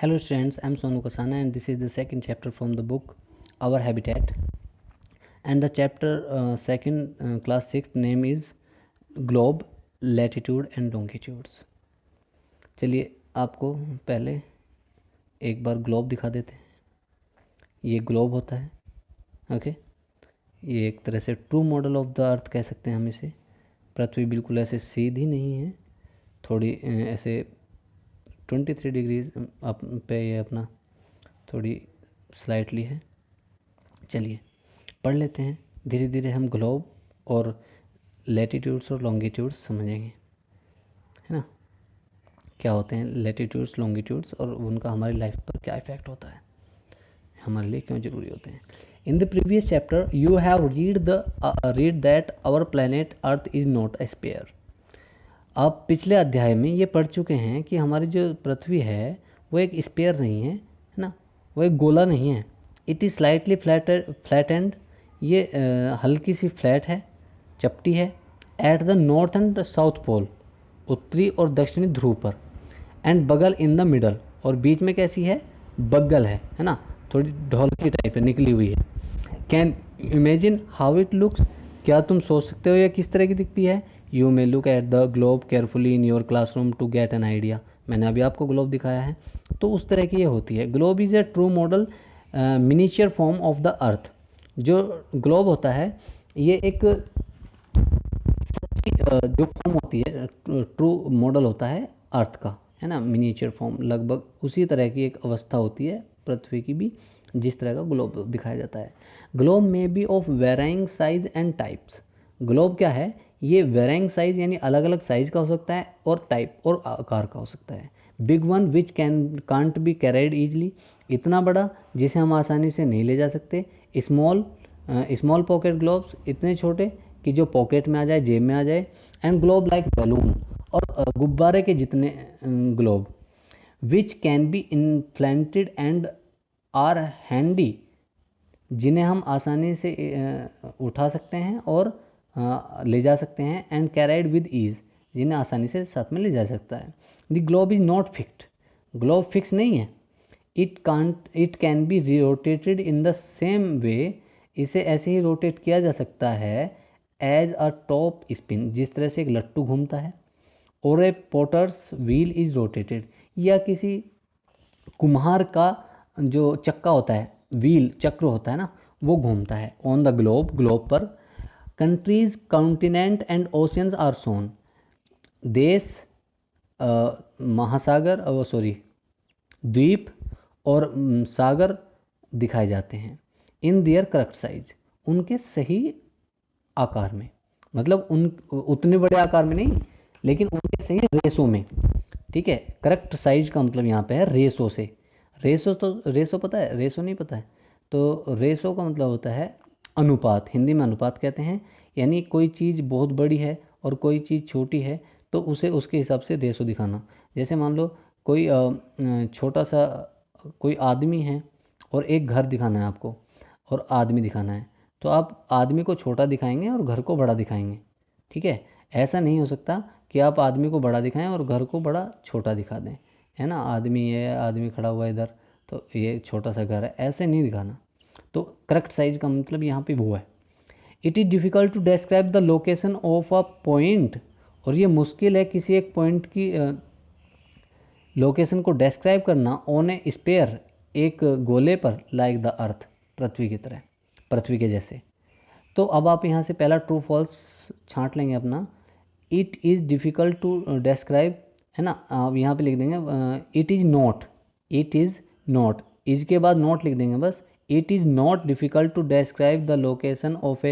Hello students, I am Sonu Kasana and this is the second chapter from the book Our Habitat, and the chapter second class 6th name is Globe, Latitude and Longitudes. चलिए आपको पहले एक बार globe दिखा देते हैं. ये globe होता है. ओके, ये एक तरह से ट्रू मॉडल ऑफ द अर्थ कह सकते हैं हम इसे. पृथ्वी बिल्कुल ऐसे सीधी नहीं है, थोड़ी ऐसे 23 डिग्रीज पे ये अपना थोड़ी स्लाइटली है. चलिए पढ़ लेते हैं. धीरे धीरे हम ग्लोब और लैटिट्यूड्स और लॉन्गिट्यूड्स समझेंगे, है ना. क्या होते हैं लैटिट्यूड्स, लॉन्गिट्यूड्स और उनका हमारी लाइफ पर क्या इफेक्ट होता है, हमारे लिए क्यों ज़रूरी होते हैं. In the previous chapter you have read that our planet earth is not a sphere. आप पिछले अध्याय में ये पढ़ चुके हैं कि हमारी जो पृथ्वी है वो एक स्फीयर नहीं है, है ना. वो एक गोला नहीं है. It is slightly flattened. ये हल्की सी फ्लैट है, चपटी है. At the north and south pole, उत्तरी और दक्षिणी ध्रुव पर. एंड बगल इन द मिडल, और बीच में कैसी है, बगल है ना, थोड़ी ढोलकी टाइप है, निकली हुई है. Can imagine how it looks. क्या तुम सोच सकते हो यह किस तरह की दिखती है. You may look at the globe carefully in your classroom to get an idea. मैंने अभी आपको ग्लोब दिखाया है, तो उस तरह की ये होती है. Globe is a true model miniature form of the earth. जो ग्लोब होता है ये एक जो फॉर्म होती है, ट्रू मॉडल होता है अर्थ का, है ना. मिनिएचर फॉर्म लगभग उसी तरह की एक अवस्था होती है पृथ्वी की भी, जिस तरह का ग्लोब दिखाया जाता है. Globe may be of varying size and types. Globe क्या है, ये वेराइंग साइज यानी अलग अलग साइज का हो सकता है, और टाइप और आकार का हो सकता है. Big one which can't be carried easily. इतना बड़ा जिसे हम आसानी से नहीं ले जा सकते. स्मॉल पॉकेट ग्लोब्स, इतने छोटे कि जो पॉकेट में आ जाए, जेब में आ जाए. एंड ग्लोब लाइक बैलून, और गुब्बारे के जितने globe. Which can be inflated and are handy, जिन्हें हम आसानी से उठा सकते हैं और ले जा सकते हैं. एंड कैरिड विद ईज, जिन्हें आसानी से साथ में ले जा सकता है. The globe is not fixed. Globe fix नहीं है. It can be rotated in the same way. इसे ऐसे ही रोटेट किया जा सकता है एज अ टॉप स्पिन, जिस तरह से एक लट्टू घूमता है. और ए पोटर्स व्हील इज रोटेटेड, या किसी कुम्हार का जो चक्का होता है, व्हील चक्र होता है ना, वो घूमता है. ऑन द ग्लोब, ग्लोब पर. Countries, continent and oceans are shown. देश, महासागर, द्वीप और सागर दिखाए जाते हैं. इन देयर करेक्ट साइज, उनके सही आकार में. मतलब उतने बड़े आकार में नहीं, लेकिन उनके सही रेसो में. ठीक है, करेक्ट साइज का मतलब यहाँ पे है रेसो से. रेसो पता है, रेसो नहीं पता है. तो रेसो का मतलब होता है अनुपात. हिंदी में अनुपात कहते हैं. यानी कोई चीज़ बहुत बड़ी है और कोई चीज़ छोटी है, तो उसे उसके हिसाब से रेसो दिखाना. जैसे मान लो कोई छोटा सा कोई आदमी है और एक घर दिखाना है आपको, और आदमी दिखाना है, तो आप आदमी को छोटा दिखाएंगे और घर को बड़ा दिखाएंगे. ठीक है, ऐसा नहीं हो सकता कि आप आदमी को बड़ा दिखाएं और घर को बड़ा छोटा दिखा दें, है ना. आदमी है, आदमी खड़ा हुआ है इधर, तो ये छोटा सा घर है, ऐसे नहीं दिखाना. तो करेक्ट साइज का मतलब यहाँ पे वो है. It is difficult to describe the location of a point. और ये मुश्किल है किसी एक पॉइंट की लोकेशन को डिस्क्राइब करना ऑन ए स्पेयर, एक गोले पर, लाइक द अर्थ, पृथ्वी की तरह, पृथ्वी के जैसे. तो अब आप यहाँ से पहला ट्रू फॉल्स छांट लेंगे अपना. It is difficult to describe, है ना. आप यहाँ पे लिख देंगे it is not. It is not, is के बाद नॉट लिख देंगे बस. It is not difficult to describe the location of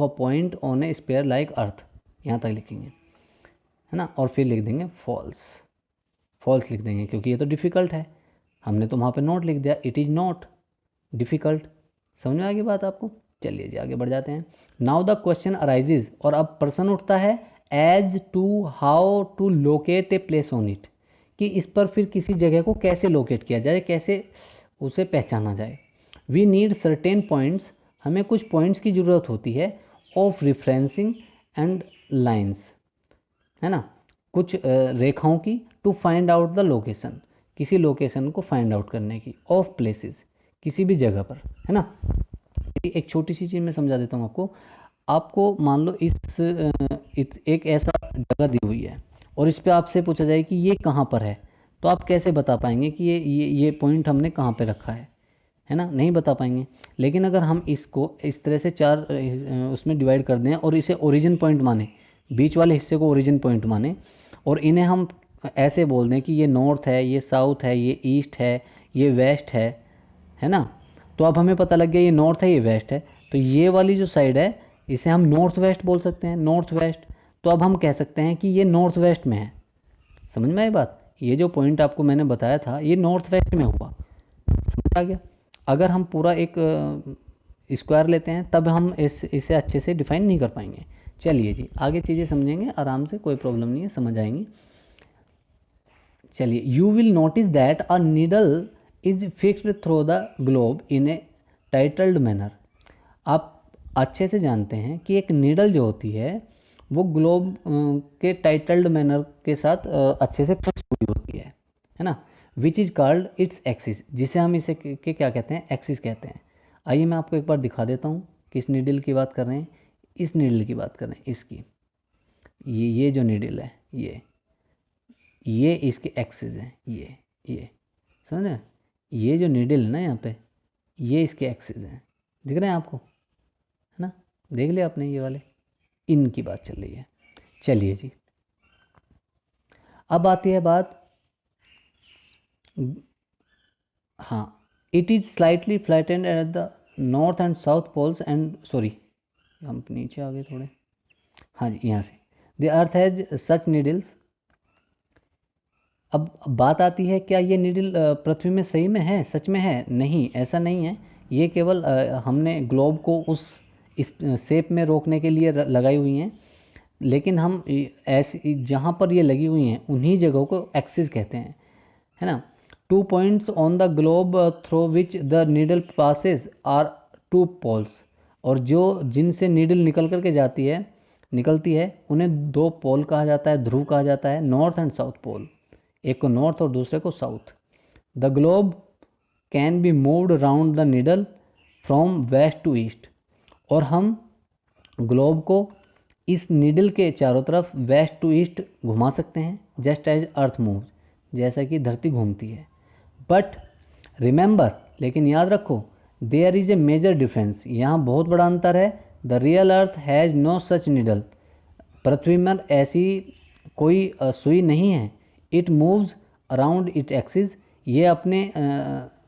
a point on a sphere like earth. यहाँ तक लिखेंगे, है ना. और फिर लिख देंगे फॉल्स. फॉल्स लिख देंगे क्योंकि ये तो डिफ़िकल्ट है. हमने तो वहाँ पे नॉट लिख दिया. It is not difficult. समझ में आ गई बात आपको. चलिए जी आगे बढ़ जाते हैं. नाउ द क्वेश्चन अराइजेज, और अब प्रश्न उठता है as to how to locate a place on it, कि इस पर फिर किसी जगह को कैसे लोकेट किया जाए, कैसे उसे पहचाना जाए. वी नीड सर्टेन पॉइंट्स, हमें कुछ पॉइंट्स की ज़रूरत होती है. ऑफ रिफरेंसिंग एंड लाइन्स, है ना, कुछ रेखाओं की. To find out the location, किसी लोकेशन को फाइंड आउट करने की, ऑफ प्लेसेस, किसी भी जगह पर, है ना। एक छोटी सी चीज़ मैं समझा देता हूँ आपको। आपको मान लो एक ऐसा जगह दी हुई है और इस पे आपसे पूछा जाए कि ये कहाँ पर है, तो आप कैसे बता पाएंगे कि ये पॉइंट हमने कहाँ पे रखा है ना, नहीं बता पाएंगे। लेकिन अगर हम इसको इस तरह से चार उसमें डिवाइड कर दें और इसे ओरिजिन पॉइंट माने, बीच वाले हिस्से को ओरिजिन पॉइंट माने, और इन्हें हम ऐसे बोल दें कि ये नॉर्थ है, ये साउथ है, ये ईस्ट है, ये वेस्ट है ना। तो अब हमें पता लग गया ये नॉर्थ है, ये वेस्ट है, तो ये वाली जो साइड है इसे हम नॉर्थ वेस्ट बोल सकते हैं, नॉर्थ वेस्ट। तो अब हम कह सकते हैं कि ये नॉर्थ वेस्ट में है। समझ में आई बात? ये जो पॉइंट आपको मैंने बताया था ये नॉर्थ वेस्ट में हुआ, समझ आ गया। अगर हम पूरा एक स्क्वायर लेते हैं तब हम इसे अच्छे से डिफाइन नहीं कर पाएंगे। चलिए जी, आगे चीज़ें समझेंगे आराम से, कोई प्रॉब्लम नहीं है, समझ आएंगी। चलिए, you will notice that a needle is fixed through the globe in A titled manner. आप अच्छे से जानते हैं कि एक नीडल जो होती है वो ग्लोब के टाइटल्ड मैनर के साथ अच्छे से फिक्स हुई होती है ना। Which is called its axis, जिसे हम इसे के क्या कहते हैं, एक्सिस कहते हैं। आइए मैं आपको एक बार दिखा देता हूँ किस नीडल की बात कर रहे हैं। इस नीडल की बात कर रहे हैं, इसकी, ये जो नीडल है ये इसके एक्सिस है, ये समझ रहे हैं? ये जो नीडल है ना यहाँ पे, ये इसके एक्सिस हैं, दिख रहे हैं आपको, है ना। देख लिया आपने, ये वाले इनकी बात चल रही है। चलिए जी, अब आती है बात, हाँ, it is slightly flattened at the north and south poles and, sorry हम नीचे आ गए थोड़े, हाँ जी, यहाँ से, the earth has such needles. अब बात आती है, क्या ये नीडल पृथ्वी में सही में है, सच में है? नहीं, ऐसा नहीं है। ये केवल हमने ग्लोब को उस इस शेप में रोकने के लिए लगाई हुई हैं। लेकिन हम ऐसी जहाँ पर ये लगी हुई हैं उन्हीं जगहों को एक्सिस कहते हैं, है ना। 2 points on the globe through which the needle passes are 2 poles. और जो जिनसे नीडल निकलती है उन्हें 2 पोल कहा जाता है, ध्रुव कहा जाता है, नॉर्थ एंड साउथ पोल। एक को नॉर्थ और दूसरे को south. The globe can be moved round the needle from west to east. और हम ग्लोब को इस नीडल के चारों तरफ वेस्ट टू ईस्ट घुमा सकते हैं, जस्ट एज अर्थ मूव, जैसा कि धरती घूमती है। बट रिमेंबर, लेकिन याद रखो, there is a major difference, यहाँ बहुत बड़ा अंतर है। The real earth has no such needle. पृथ्वी में ऐसी कोई सुई नहीं है। It moves around it axis, ये अपने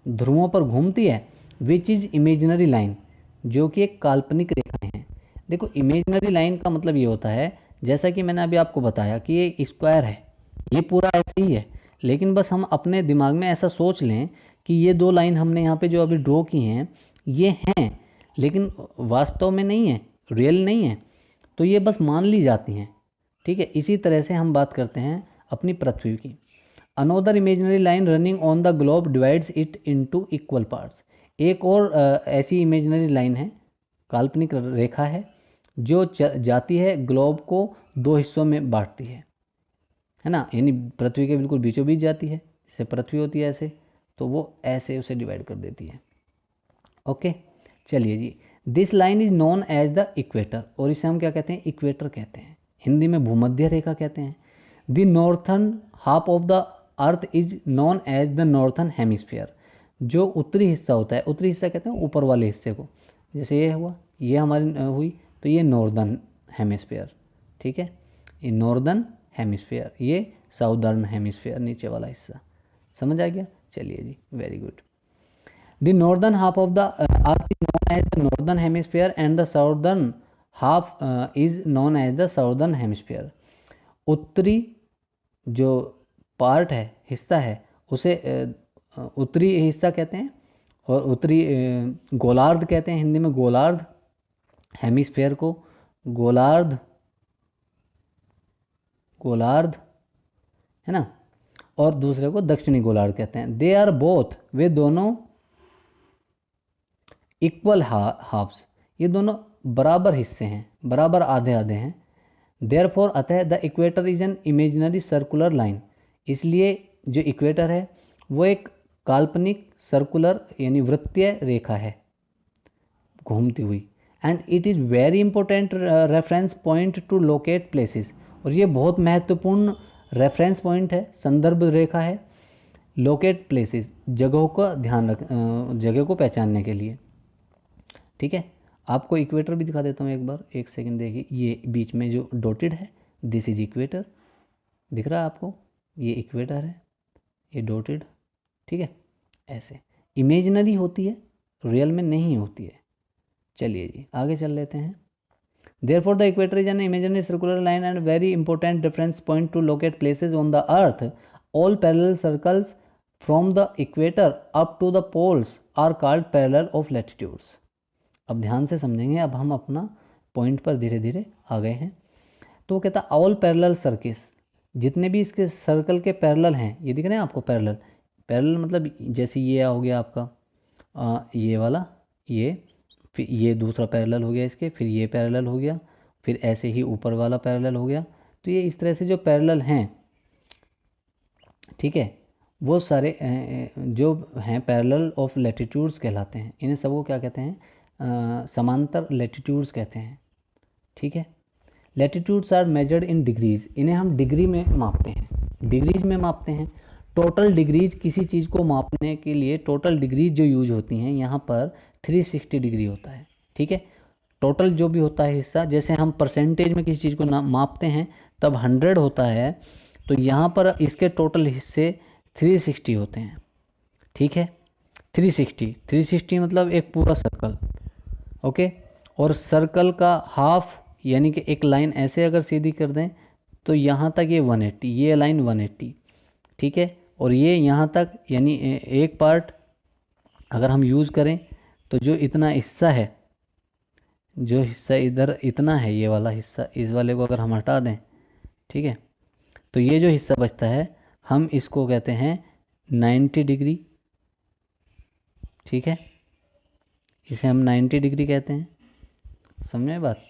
ध्रुवों पर घूमती है। विच इज़ इमेजिनरी लाइन, जो कि एक काल्पनिक रेखाएं हैं। देखो, इमेजिनरी लाइन का मतलब ये होता है, जैसा कि मैंने अभी आपको बताया कि ये स्क्वायर है, ये पूरा ऐसे ही है, लेकिन बस हम अपने दिमाग में ऐसा सोच लें कि ये 2 लाइन हमने यहाँ पे जो अभी ड्रॉ की हैं ये हैं, लेकिन वास्तव में नहीं है, रियल नहीं है, तो ये बस मान ली जाती हैं, ठीक है। इसी तरह से हम बात करते हैं अपनी पृथ्वी की। Another imaginary line running on the globe divides it into equal parts. एक और ऐसी इमेजिनरी लाइन है, काल्पनिक रेखा है, जो जाती है ग्लोब को 2 हिस्सों में बांटती है ना। यानी पृथ्वी के बिल्कुल बीचों बीच जाती है, जैसे पृथ्वी होती है ऐसे, तो वो ऐसे उसे डिवाइड कर देती है। ओके, चलिए जी, this line is known as the equator, और इसे हम क्या कहते हैं, इक्वेटर कहते हैं, हिंदी में भूमध्य रेखा कहते हैं। The northern half of the earth is known as the northern hemisphere. जो उत्तरी हिस्सा होता है, उत्तरी हिस्सा कहते हैं ऊपर वाले हिस्से को, जैसे ये हुआ, ये हमारी हुई, तो ये नॉर्दर्न हेमिस्फीयर, ठीक है, ये नॉर्दर्न हेमिस्फीयर, ये साउदर्न हेमिस्फीयर, नीचे वाला हिस्सा। समझ आ गया? चलिए जी, very good. The northern half of the earth is known as the northern hemisphere and the southern half is known as the southern hemisphere. उत्तरी जो पार्ट है, हिस्सा है, उसे उत्तरी हिस्सा कहते हैं, और उत्तरी गोलार्ध कहते हैं, हिंदी में गोलार्ध, हेमिस्फीयर को गोलार्ध, गोलार्ध, है ना, और दूसरे को दक्षिणी गोलार्ध कहते हैं। दे आर बोथ, वे दोनों इक्वल हाफ्स, ये दोनों बराबर हिस्से हैं, बराबर आधे आधे हैं। देयरफॉर, अतः the equator is an imaginary circular line, इसलिए जो इक्वेटर है वो एक काल्पनिक सर्कुलर यानी वृत्तीय रेखा है घूमती हुई। And it is very important reference point two locate places, और ये बहुत महत्वपूर्ण रेफरेंस पॉइंट है, संदर्भ रेखा है लोकेट प्लेसेस, जगहों का ध्यान रख जगह को पहचानने के लिए। ठीक है, आपको इक्वेटर भी दिखा देता हूँ एक बार, एक सेकंड देखिए, ये बीच में जो डॉटेड है दिस इज इक्वेटर, दिख रहा है आपको, ये इक्वेटर है, ये डॉटेड। ठीक है, ऐसे इमेजिनरी होती है, रियल में नहीं होती है। चलिए जी आगे चल लेते हैं। Therefore, the equator is an imaginary circular line and very important reference point to locate places on the earth. All parallel circles from the equator up to the poles are called parallel of latitudes. अब ध्यान से समझेंगे, अब हम अपना point पर धीरे धीरे आ गए हैं। तो वो कहता है ऑल पैरेलल सर्किल्स, जितने भी इसके सर्कल के पैरेलल हैं, ये दिख रहे हैं आपको पैरेलल, पैरेलल मतलब जैसे ये हो गया आपका ये वाला, ये फिर ये दूसरा पैरेलल हो गया इसके, फिर ये पैरेलल हो गया, फिर ऐसे ही ऊपर वाला पैरेलल हो गया। तो ये इस तरह से जो पैरेलल हैं, ठीक है, वो सारे जो हैं पैरेलल ऑफ लैटिट्यूड्स कहलाते हैं। इन्हें सबको क्या कहते हैं, समांतर लैटिट्यूड्स कहते हैं। ठीक है, latitudes are measured in degrees, इन्हें हम डिग्री में मापते हैं, डिग्रीज में मापते हैं। टोटल डिग्रीज, किसी चीज़ को मापने के लिए टोटल डिग्रीज जो यूज होती हैं यहाँ पर 360 डिग्री होता है। ठीक है, टोटल जो भी होता है हिस्सा, जैसे हम परसेंटेज में किसी चीज़ को मापते हैं तब 100 होता है, तो यहाँ पर इसके टोटल हिस्से 360 होते हैं। ठीक है, 360 मतलब एक पूरा सर्कल। ओके, और सर्कल का हाफ यानी कि एक लाइन ऐसे अगर सीधी कर दें तो यहाँ तक ये 180, ये लाइन 180। ठीक है, और ये यहाँ तक यानी एक पार्ट अगर हम यूज़ करें तो जो इतना हिस्सा है, जो हिस्सा इधर इतना है, ये वाला हिस्सा, इस वाले को अगर हम हटा दें, ठीक है, तो ये जो हिस्सा बचता है हम इसको कहते हैं 90 डिग्री। ठीक है, इसे हम 90 डिग्री कहते हैं, समझे बात।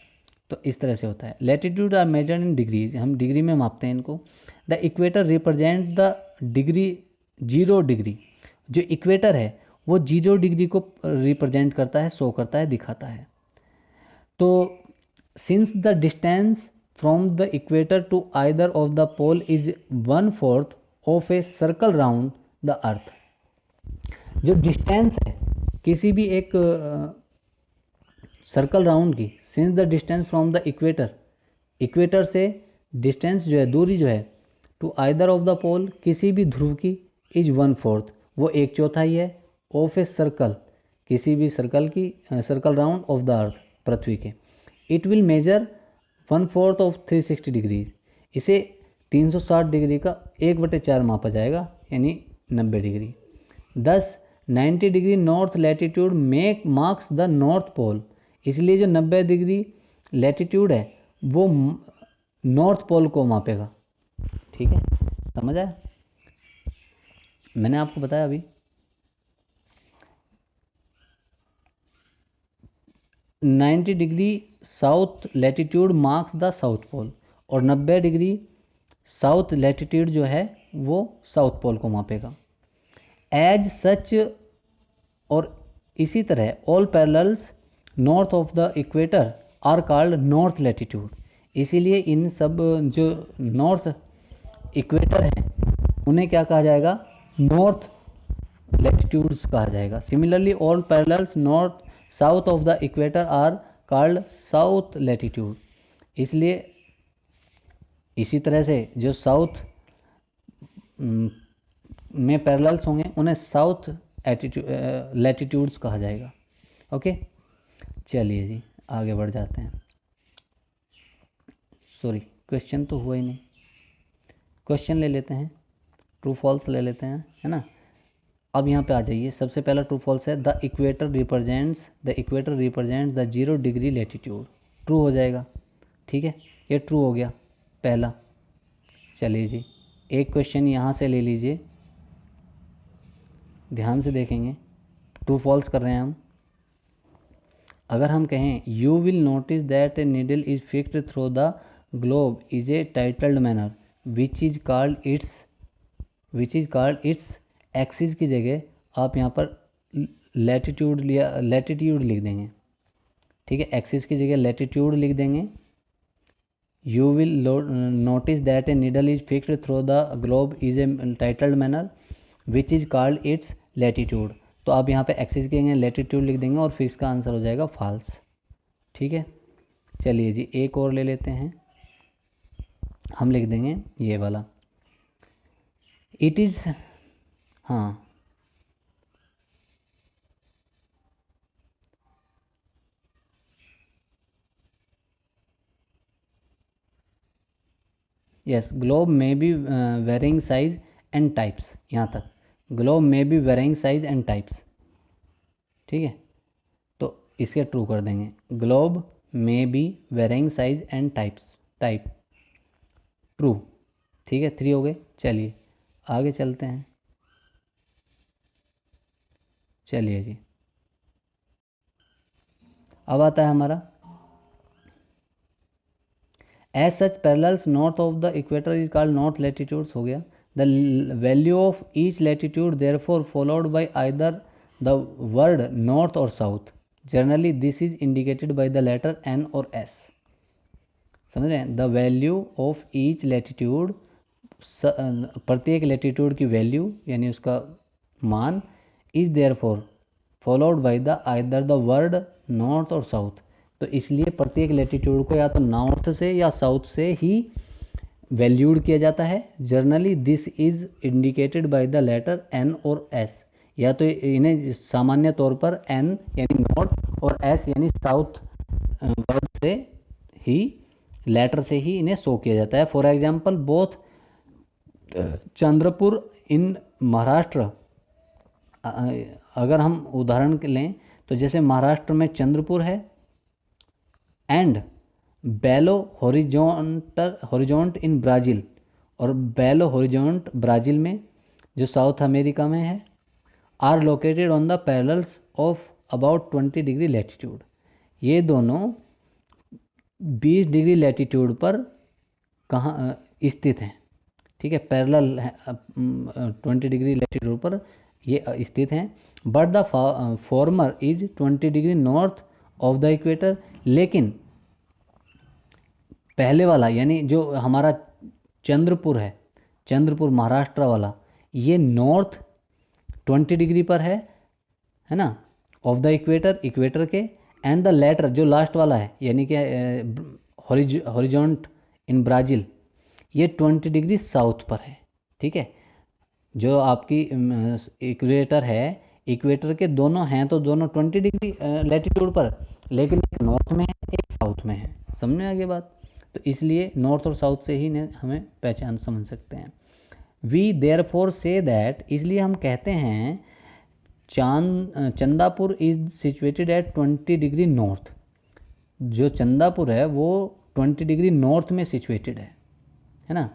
तो इस तरह से होता है। Latitude are measured in degrees, हम डिग्री में मापते हैं इनको। The equator represent the degree 0 degree, जो इक्वेटर है वो 0 डिग्री को रिप्रेजेंट करता है, शो करता है, दिखाता है। तो since the distance from the equator to either of the pole is 1/4 of a circle round the earth, जो डिस्टेंस है किसी भी एक सर्कल राउंड की, since the distance from the equator, equator से डिस्टेंस जो है, दूरी जो है, to either of the pole, किसी भी ध्रुव की, इज 1/4 वो 1/4 है, ऑफ ए सर्कल, किसी भी सर्कल की, circle round of the earth, पृथ्वी के। It will measure 1/4 of 360 degree, इसे 360 डिग्री का 1/4 मापा जाएगा, यानी 90 degree. 90 degree north latitude make marks the north pole, इसलिए जो 90 डिग्री लैटिट्यूड है वो नॉर्थ पोल को मापेगा। ठीक है, समझ आया, मैंने आपको बताया अभी। 90 degree south latitude marks the south pole, और 90 डिग्री साउथ लैटिट्यूड जो है वो साउथ पोल को मापेगा। एज सच, और इसी तरह all parallels north of the equator are called north latitude, इसीलिए इन सब जो नॉर्थ इक्वेटर हैं उन्हें क्या कहा जाएगा, नॉर्थ लैटिट्यूड्स कहा जाएगा। Similarly all parallels north south of the equator are called south latitude, इसलिए इसी तरह से जो साउथ में पैरेलल्स होंगे उन्हें साउथ लैटिट्यूड्स कहा जाएगा। ओके, चलिए जी आगे बढ़ जाते हैं। सॉरी, क्वेश्चन तो हुआ ही नहीं, क्वेश्चन ले लेते हैं, ट्रू फॉल्स ले लेते हैं, है ना। अब यहाँ पे आ जाइए, सबसे पहला ट्रू फॉल्स है the equator represents the 0 degree latitude, true हो जाएगा। ठीक है, ये ट्रू हो गया पहला। चलिए जी एक क्वेश्चन यहाँ से ले लीजिए, ध्यान से देखेंगे, ट्रू फॉल्स कर रहे हैं हम। अगर हम कहें you will notice that a needle is fixed through the globe is a titled manner which is called its axis की जगह आप यहाँ पर लैटिट्यूड लिख देंगे, ठीक है। एक्सिस की जगह लैटिट्यूड लिख देंगे। You will notice that a needle is fixed through the globe is a titled manner which is called its latitude. तो आप यहाँ पे एक्सिस की जगह लैटिट्यूड लिख देंगे और फिर इसका आंसर हो जाएगा फॉल्स, ठीक है। चलिए जी, एक और ले लेते हैं, हम लिख देंगे ये वाला, इट इज़, हाँ yes, globe may be varying size and types, यहाँ तक globe may be varying size and types, ठीक है। तो इसके ट्रू कर देंगे, globe may be varying size and type true, ठीक है। 3 हो गए। चलिए आगे चलते हैं। चलिए जी, अब आता है हमारा as such parallels north of the equator is called north latitudes, हो गया। The value of each latitude therefore followed by either the word north और south, generally this is indicated by the letter N और S. समझ रहे हैं, the value of each latitude, प्रत्येक latitude की value यानी उसका मान, is therefore followed by the either the word north और साउथ। तो इसलिए प्रत्येक लैटिट्यूड को या तो नॉर्थ से या साउथ से ही वैल्यूड किया जाता है। Generally this is indicated by the letter N और एस, या तो इन्हें सामान्य तौर पर एन यानी नॉर्थ और एस यानी साउथ वर्ड से ही, लेटर से ही इन्हें शो किया जाता है। फॉर एग्जाम्पल बोथ चंद्रपुर इन महाराष्ट्र, अगर हम उदाहरण लें तो जैसे महाराष्ट्र में चंद्रपुर है, एंड बेलो हॉरिजॉन्ट इन ब्राज़ील, और बेलो हॉरिजॉन्ट ब्राज़ील में जो साउथ अमेरिका में है, are located on the parallels of about 20 degree latitude. ये दोनों 20 डिग्री लैटिट्यूड पर कहाँ स्थित हैं, ठीक है। पैरेलल 20 डिग्री लैटिट्यूड पर ये स्थित हैं। But the former is 20 degree north of the equator, लेकिन पहले वाला यानी जो हमारा चंद्रपुर है, चंद्रपुर महाराष्ट्र वाला, ये नॉर्थ 20 डिग्री पर है ना, ऑफ द इक्वेटर, इक्वेटर के। एंड द लेटर जो लास्ट वाला है यानी कि हॉरिजॉन्ट इन ब्राज़ील, ये 20 डिग्री साउथ पर है, ठीक है। जो आपकी इक्वेटर है, इक्वेटर के दोनों हैं तो दोनों 20 डिग्री लैटिट्यूड पर, लेकिन एक नॉर्थ में है एक साउथ में है। समझ में आ गई बात। तो इसलिए नॉर्थ और साउथ से ही हमें पहचान समझ सकते हैं। वी देयरफॉर से दैट, इसलिए हम कहते हैं Chandapur is situated at 20 degree north. जो चंदापुर है वो 20 डिग्री नॉर्थ में सिचुएटेड है ना,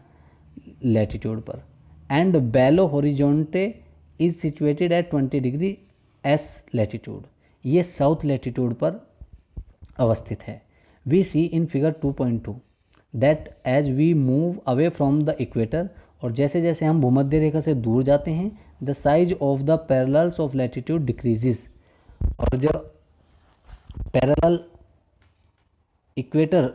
लैटिट्यूड पर। And Belo Horizonte is situated at 20 degree S latitude, ये साउथ लैटिट्यूड पर अवस्थित है। We see in figure 2.2 that as we move away from the equator, और जैसे जैसे हम भूमध्य रेखा से दूर जाते हैं, the size of the parallels of latitude decreases, और जो पैरेलल इक्वेटर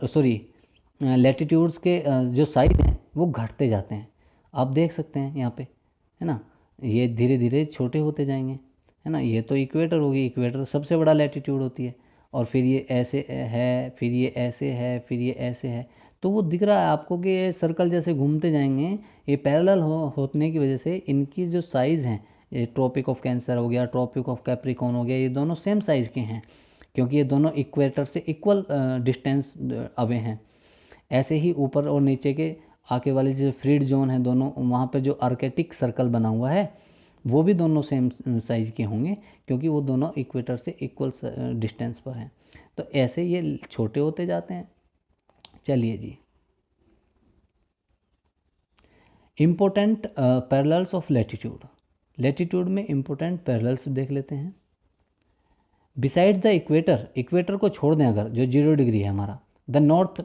लैटिट्यूड्स के जो साइज हैं वो घटते जाते हैं। आप देख सकते हैं यहाँ पे, है ना, ये धीरे धीरे छोटे होते जाएंगे, है ना। ये तो इक्वेटर होगी, इक्वेटर सबसे बड़ा लैटिट्यूड होती है, और फिर ये ऐसे है, फिर ये ऐसे है, फिर ये ऐसे है। तो वो दिख रहा है आपको कि ये सर्कल जैसे घूमते जाएंगे। ये पैरेलल होने की वजह से इनकी जो साइज़ हैं, ये ट्रॉपिक ऑफ कैंसर हो गया, ट्रॉपिक ऑफ कैप्रिकॉर्न हो गया, ये दोनों सेम साइज़ के हैं क्योंकि ये दोनों इक्वेटर से इक्वल डिस्टेंस अवे हैं। ऐसे ही ऊपर और नीचे के आगे वाले जो फ्रीड जोन है दोनों, वहाँ पे जो आर्केटिक सर्कल बना हुआ है वो भी दोनों सेम साइज़ के होंगे क्योंकि वो दोनों इक्वेटर से इक्वल डिस्टेंस पर हैं। तो ऐसे ये छोटे होते जाते हैं। चलिए जी, important parallels of latitude, latitude में इम्पोर्टेंट पैरेलल्स देख लेते हैं। बिसाइड द इक्वेटर, इक्वेटर को छोड़ दें अगर, जो 0 डिग्री है हमारा, the north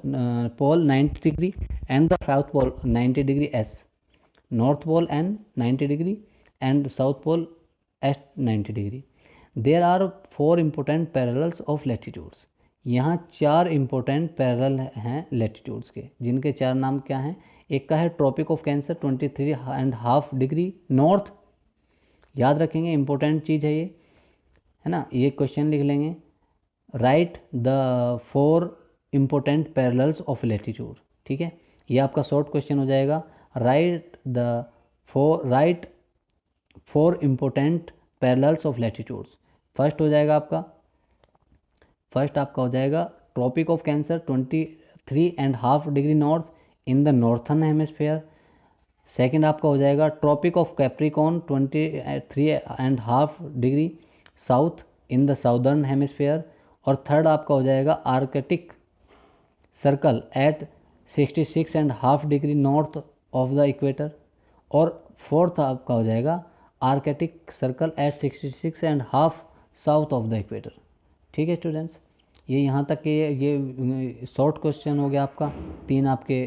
pole 90 degree and the south pole 90 degree S, north pole and 90 degree and South Pole at 90 degree. There are 4 important parallels of latitudes. यहाँ 4 important पैरेलल हैं latitudes के, जिनके 4 नाम क्या हैं? एक का है Tropic of Cancer 23.5 degree north, याद रखेंगे, इंपॉर्टेंट चीज़ है ये, है ना, ये क्वेश्चन लिख लेंगे. Write the 4 important parallels of latitude. ठीक है, ये आपका शॉर्ट क्वेश्चन हो जाएगा. Write 4 important parallels of latitudes. First आपका हो जाएगा Tropic of Cancer 23.5 degree north in the northern hemisphere. Second आपका हो जाएगा Tropic of Capricorn 23.5 degree south in the southern hemisphere. और थर्ड आपका हो जाएगा Arctic Circle at 66.5 degree north of the equator. और फोर्थ आपका हो जाएगा Arctic Circle at 66.5 south of the equator. ठीक है स्टूडेंट्स, ये यहाँ तक के ये शॉर्ट क्वेश्चन हो गया आपका. 3 आपके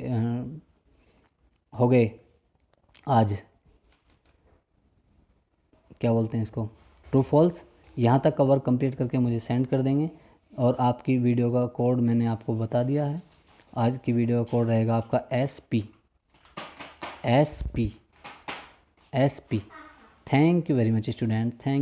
हो गए आज, क्या बोलते हैं इसको, ट्रू फॉल्स. यहाँ तक कवर कंप्लीट करके मुझे सेंड कर देंगे. और आपकी वीडियो का कोड मैंने आपको बता दिया है. आज की वीडियो का कोड रहेगा आपका SP. Thank you very much student. Thank